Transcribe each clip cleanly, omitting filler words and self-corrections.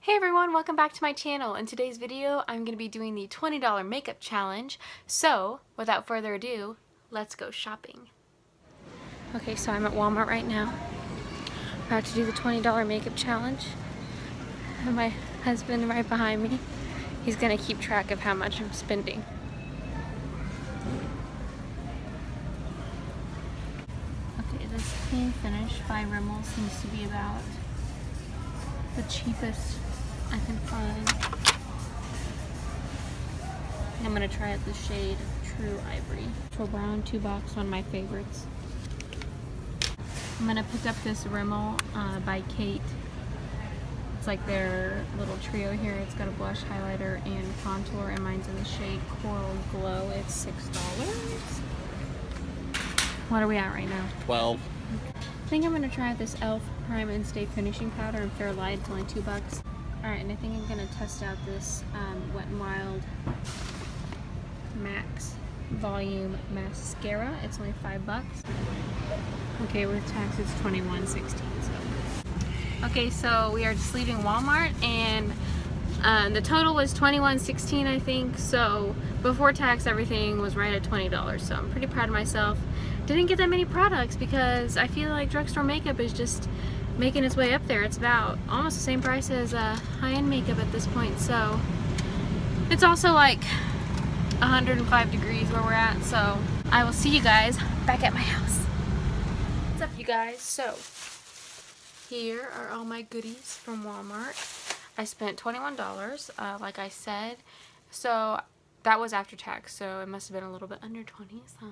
Hey everyone, welcome back to my channel. In today's video, I'm going to be doing the $20 makeup challenge. So, without further ado, let's go shopping. Okay, so I'm at Walmart right now. About to do the $20 makeup challenge. And my husband right behind me. He's going to keep track of how much I'm spending. Okay, this clean finish by Rimmel seems to be about the cheapest I can find. I'm gonna try out the shade True Ivory. True Brown, $2, one of my favorites. I'm gonna pick up this Rimmel by Kate. It's like their little trio here. It's got a blush, highlighter, and contour, and mine's in the shade Coral Glow. It's $6. What are we at right now? 12. I think I'm gonna try out this e.l.f. Prime and Stay Finishing Powder in Fair Light. It's only $2. Alright, and I think I'm gonna test out this Wet n Wild Max Volume Mascara. It's only $5. Okay, with tax it's $21.16. So. Okay, so we are just leaving Walmart, and the total was $21.16, I think. So before tax, everything was right at $20. So I'm pretty proud of myself. Didn't get that many products because I feel like drugstore makeup is just making its way up there. It's about almost the same price as high-end makeup at this point. So it's also like 105 degrees where we're at. So I will see you guys back at my house. What's up, you guys? So here are all my goodies from Walmart. I spent $21, like I said. So that was after tax. So it must have been a little bit under 20. So.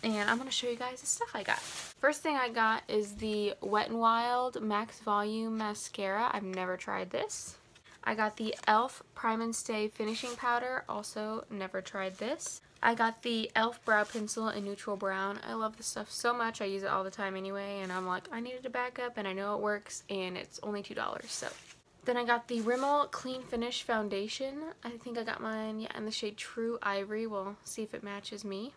And I'm going to show you guys the stuff I got. First thing I got is the Wet n Wild Max Volume Mascara. I've never tried this. I got the e.l.f. Prime and Stay Finishing Powder. Also never tried this. I got the e.l.f. Brow Pencil in Neutral Brown. I love this stuff so much. I use it all the time anyway. And I'm like, I needed a backup and I know it works. And it's only $2. So. Then I got the Rimmel Clean Finish Foundation. I think I got mine in the shade True Ivory. We'll see if it matches me.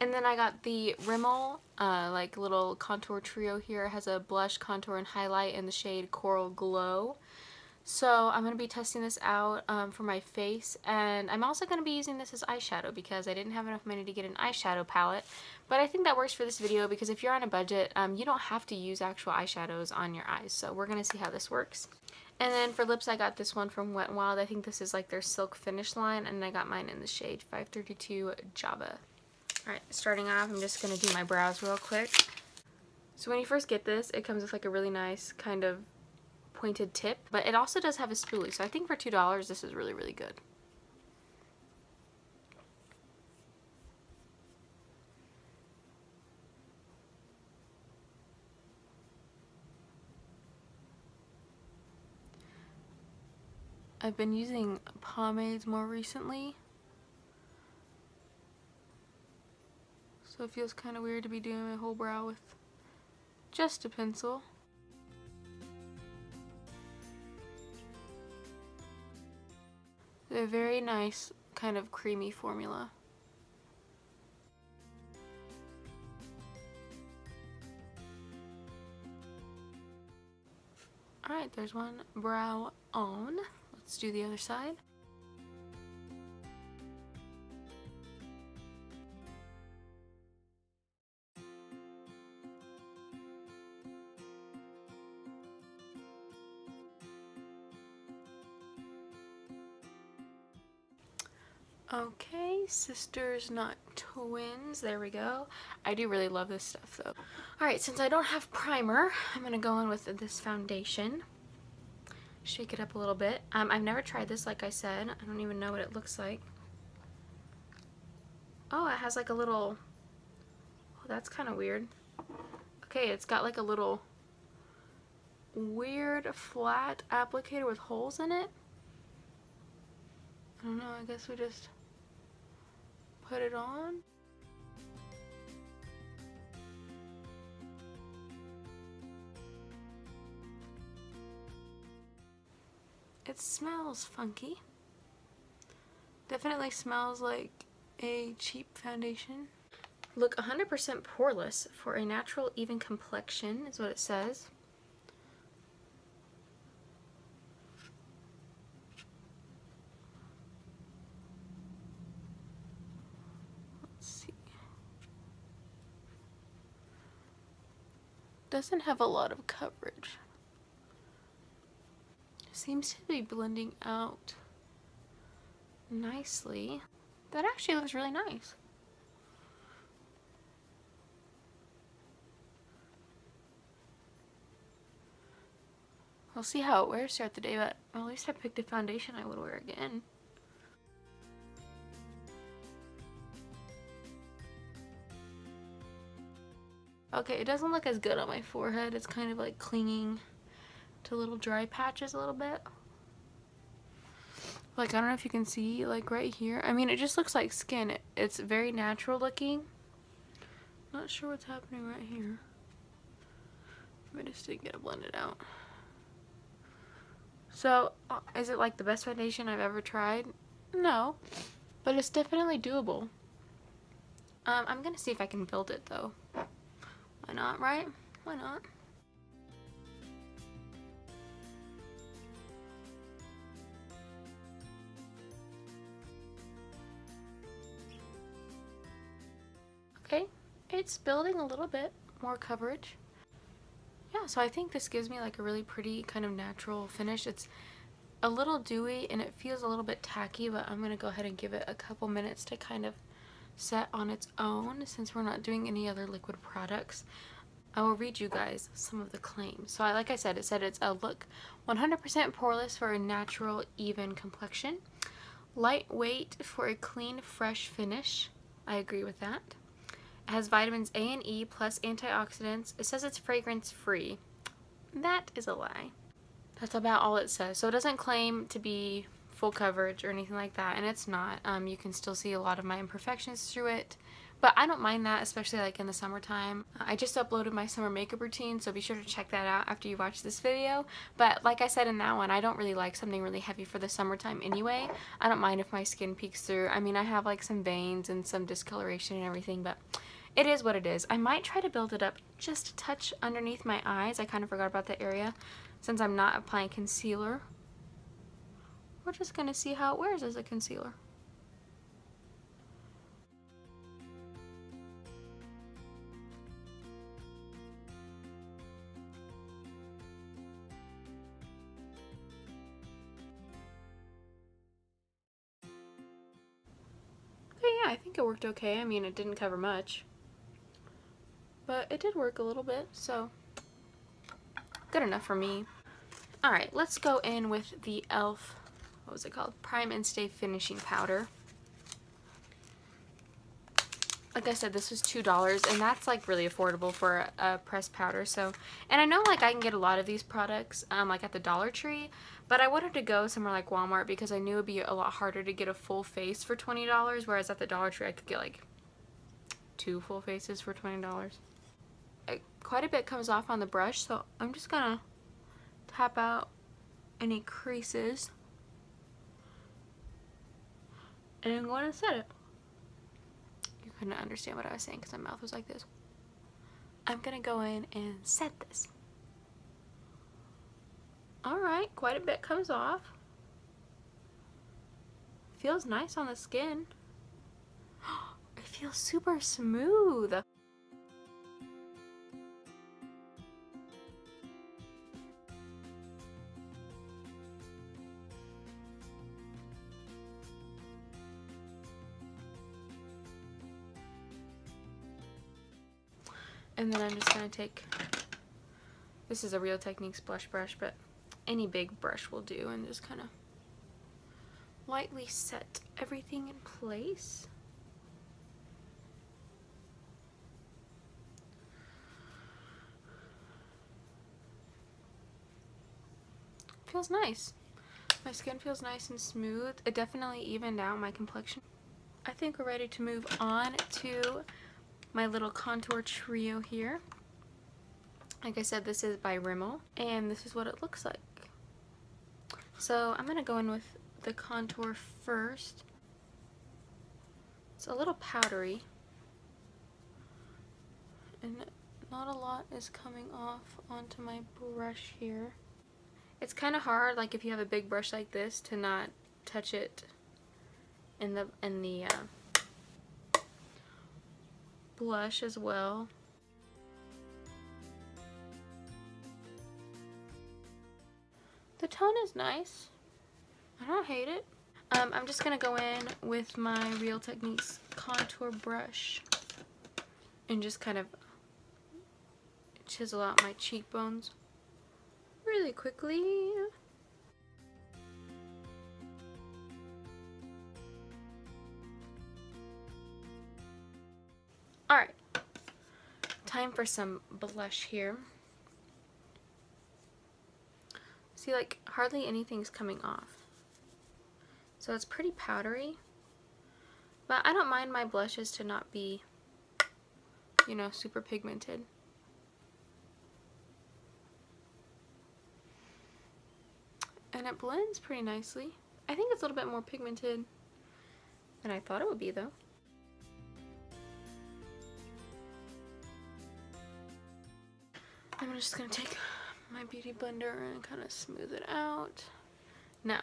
And then I got the Rimmel, like little contour trio here. It has a blush, contour, and highlight in the shade Coral Glow. So I'm going to be testing this out for my face. And I'm also going to be using this as eyeshadow because I didn't have enough money to get an eyeshadow palette. But I think that works for this video because if you're on a budget, you don't have to use actual eyeshadows on your eyes. So we're going to see how this works. And then for lips, I got this one from Wet n Wild. I think this is like their Silk Finish line. And I got mine in the shade 532 Java. Alright, starting off, I'm just going to do my brows real quick. So when you first get this, it comes with like a really nice kind of pointed tip, but it also does have a spoolie, so I think for $2 this is really, really good. I've been using pomades more recently. So it feels kind of weird to be doing my whole brow with just a pencil. A very nice kind of creamy formula. Alright, there's one brow on. Let's do the other side. Okay, sisters not twins, there we go. I do really love this stuff though. Alright, since I don't have primer, I'm going to go in with this foundation. Shake it up a little bit. I've never tried this, like I said. I don't even know what it looks like. Oh, it has like a little... Oh, that's kind of weird. Okay, it's got like a little weird flat applicator with holes in it. I don't know, I guess we just put it on. It smells funky. Definitely smells like a cheap foundation. Look 100% poreless for a natural even complexion is what it says. doesn't have a lot of coverage. Seems to be blending out nicely. That actually looks really nice. We'll see how it wears throughout the day, but at least I picked a foundation I would wear again. Okay, it doesn't look as good on my forehead. It's kind of like clinging to little dry patches a little bit. Like, I don't know if you can see, like right here. I mean, it just looks like skin. It's very natural looking. Not sure what's happening right here. I just didn't get it blended out. So, is it like the best foundation I've ever tried? No, but it's definitely doable. I'm gonna see if I can build it though. Why not, right? Why not? Okay, it's building a little bit more coverage. Yeah, so I think this gives me like a really pretty kind of natural finish. It's a little dewy and it feels a little bit tacky, but I'm gonna go ahead and give it a couple minutes to kind of set on its own since we're not doing any other liquid products. I will read you guys some of the claims. So like I said, it said it's a look 100% poreless for a natural, even complexion. Lightweight for a clean, fresh finish. I agree with that. It has vitamins A and E plus antioxidants. It says it's fragrance free. That is a lie. That's about all it says. So it doesn't claim to be full coverage or anything like that, and it's not. You can still see a lot of my imperfections through it, but I don't mind that, especially like in the summertime. I just uploaded my summer makeup routine, so be sure to check that out after you watch this video. But like I said in that one, I don't really like something really heavy for the summertime anyway. I don't mind if my skin peeks through. I mean, I have like some veins and some discoloration and everything, but it is what it is. I might try to build it up just a touch underneath my eyes. I kind of forgot about that area since I'm not applying concealer. We're just going to see how it wears as a concealer. But yeah, I think it worked okay. I mean, it didn't cover much, but it did work a little bit, so good enough for me. Alright, let's go in with the e.l.f. what was it called? Prime and Stay Finishing Powder. Like I said, this was $2, and that's like really affordable for a pressed powder. So, and I know like I can get a lot of these products like at the Dollar Tree, but I wanted to go somewhere like Walmart because I knew it would be a lot harder to get a full face for $20, whereas at the Dollar Tree I could get like 2 full faces for $20. Quite a bit comes off on the brush, so I'm just gonna tap out any creases and I'm going to set it. You couldn't understand what I was saying because my mouth was like this. I'm gonna go in and set this. Alright, quite a bit comes off. Feels nice on the skin. It feels super smooth. And then I'm just going to take, this is a Real Techniques blush brush, but any big brush will do, and just kind of lightly set everything in place. Feels nice. My skin feels nice and smooth. It definitely evened out my complexion. I think we're ready to move on to my little contour trio here. Like I said, this is by Rimmel, and this is what it looks like. So I'm going to go in with the contour first. It's a little powdery, and not a lot is coming off onto my brush here. It's kind of hard, like if you have a big brush like this, to not touch it in the blush as well. The tone is nice. I don't hate it. I'm just gonna go in with my Real Techniques contour brush and just kind of chisel out my cheekbones really quickly. Alright, time for some blush here. See, like, hardly anything's coming off. So it's pretty powdery. But I don't mind my blushes to not be, you know, super pigmented. And it blends pretty nicely. I think it's a little bit more pigmented than I thought it would be, though. I'm just going to take my beauty blender and kind of smooth it out. Now,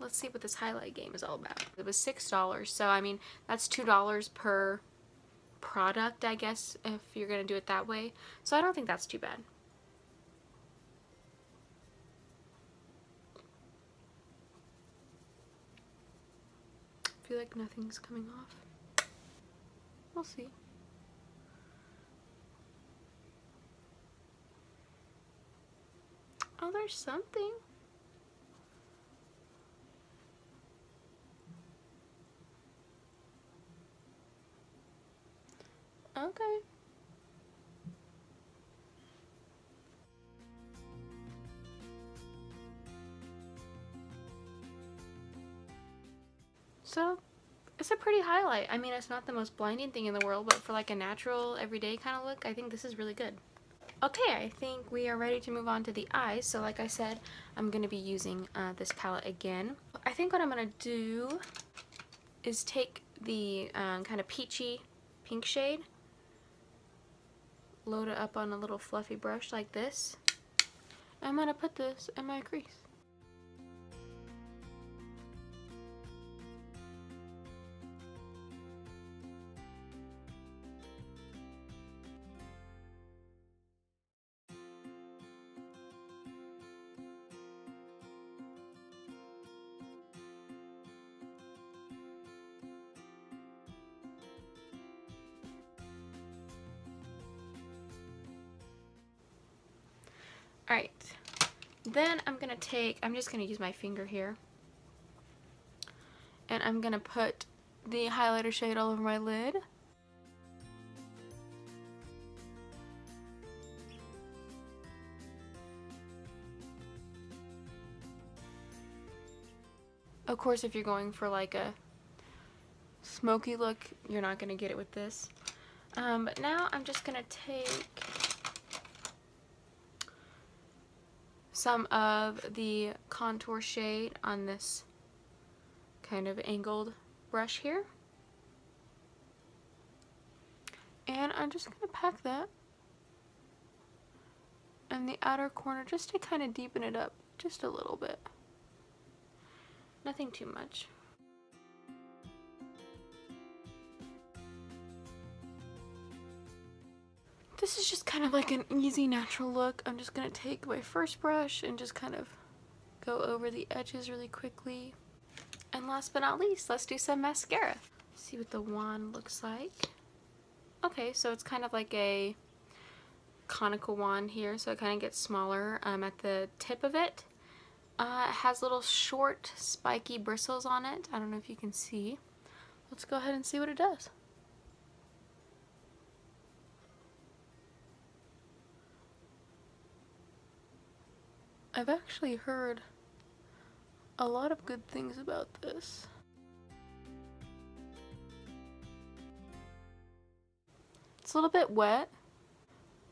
let's see what this highlight game is all about. It was $6, so I mean, that's $2 per product, I guess, if you're going to do it that way. So I don't think that's too bad. I feel like nothing's coming off. We'll see. Oh, there's something. Okay. So, it's a pretty highlight. I mean, it's not the most blinding thing in the world, but for like a natural, everyday kind of look, I think this is really good. Okay, I think we are ready to move on to the eyes. So like I said, I'm going to be using this palette again. I think what I'm going to do is take the kind of peachy pink shade, load it up on a little fluffy brush like this. I'm going to put this in my crease. Alright, then I'm just going to use my finger here, and I'm going to put the highlighter shade all over my lid. Of course, if you're going for like a smoky look, you're not going to get it with this. But now I'm just going to take some of the contour shade on this kind of angled brush here. And I'm just going to pack that in the outer corner just to kind of deepen it up just a little bit. Nothing too much. This is just kind of like an easy natural look. I'm just going to take my first brush and just kind of go over the edges really quickly. And last but not least, let's do some mascara. See what the wand looks like. Okay, so it's kind of like a conical wand here, so it kind of gets smaller at the tip of it. It has little short spiky bristles on it. I don't know if you can see. Let's go ahead and see what it does. I've actually heard a lot of good things about this. It's a little bit wet,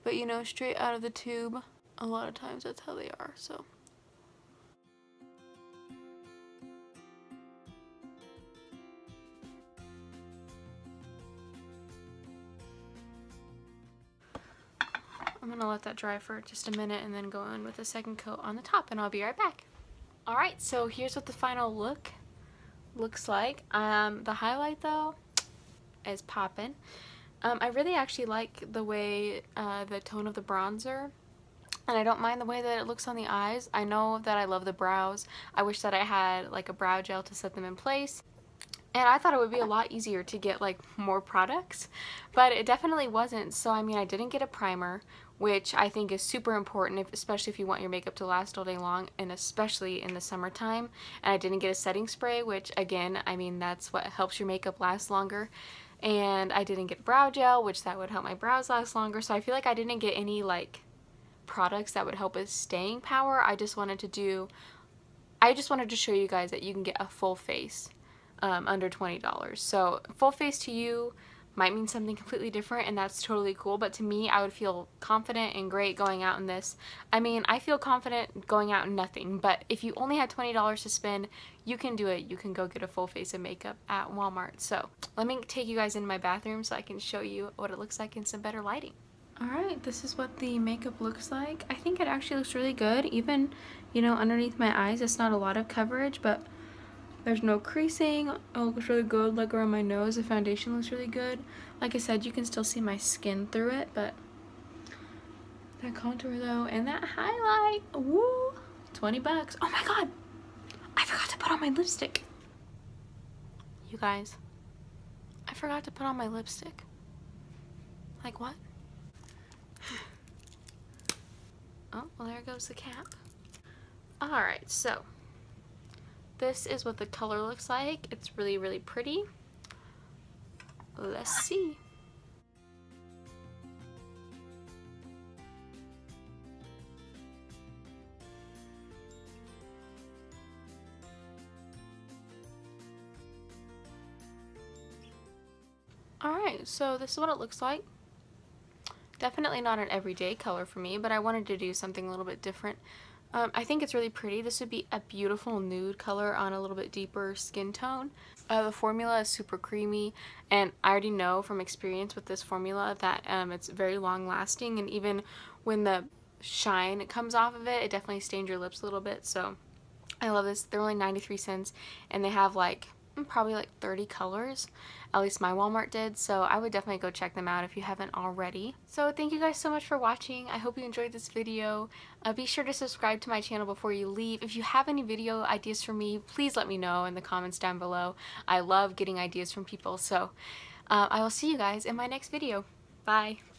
but you know, straight out of the tube, a lot of times that's how they are, so. I'm gonna let that dry for just a minute and then go in with a second coat on the top, and I'll be right back. Alright, so here's what the final look looks like. The highlight though is poppin'. I really actually like the way the tone of the bronzer and I don't mind the way that it looks on the eyes. I know that I love the brows. I wish that I had like a brow gel to set them in place. And I thought it would be a lot easier to get like more products, but it definitely wasn't. So I mean, I didn't get a primer, which I think is super important, especially if you want your makeup to last all day long, and especially in the summertime. And I didn't get a setting spray, which again, I mean, that's what helps your makeup last longer. And I didn't get brow gel, which that would help my brows last longer. So I feel like I didn't get any like products that would help with staying power. I just wanted to show you guys that you can get a full face under $20. So full face to you might mean something completely different, and that's totally cool, but to me, I would feel confident and great going out in this. I mean, I feel confident going out in nothing, but if you only had $20 to spend, you can do it. You can go get a full face of makeup at Walmart. So let me take you guys into my bathroom so I can show you what it looks like in some better lighting. Alright, this is what the makeup looks like. I think it actually looks really good. Even, you know, underneath my eyes, it's not a lot of coverage, but there's no creasing. It looks really good. Like around my nose, the foundation looks really good. Like I said, you can still see my skin through it, but that contour though, and that highlight, woo, 20 bucks. Oh my god, I forgot to put on my lipstick. You guys, I forgot to put on my lipstick. Like what? Oh, well there goes the cap. Alright, so this is what the color looks like. It's really, really pretty. Let's see. Alright, so this is what it looks like. Definitely not an everyday color for me, but I wanted to do something a little bit different. I think it's really pretty. This would be a beautiful nude color on a little bit deeper skin tone. The formula is super creamy, and I already know from experience with this formula that it's very long lasting, and even when the shine comes off of it, it definitely stains your lips a little bit. So I love this. They're only 93 cents, and they have like probably like 30 colors. At least my Walmart did, so I would definitely go check them out if you haven't already. So thank you guys so much for watching. I hope you enjoyed this video. Be sure to subscribe to my channel before you leave. If you have any video ideas for me, please let me know in the comments down below. I love getting ideas from people, so I will see you guys in my next video. Bye!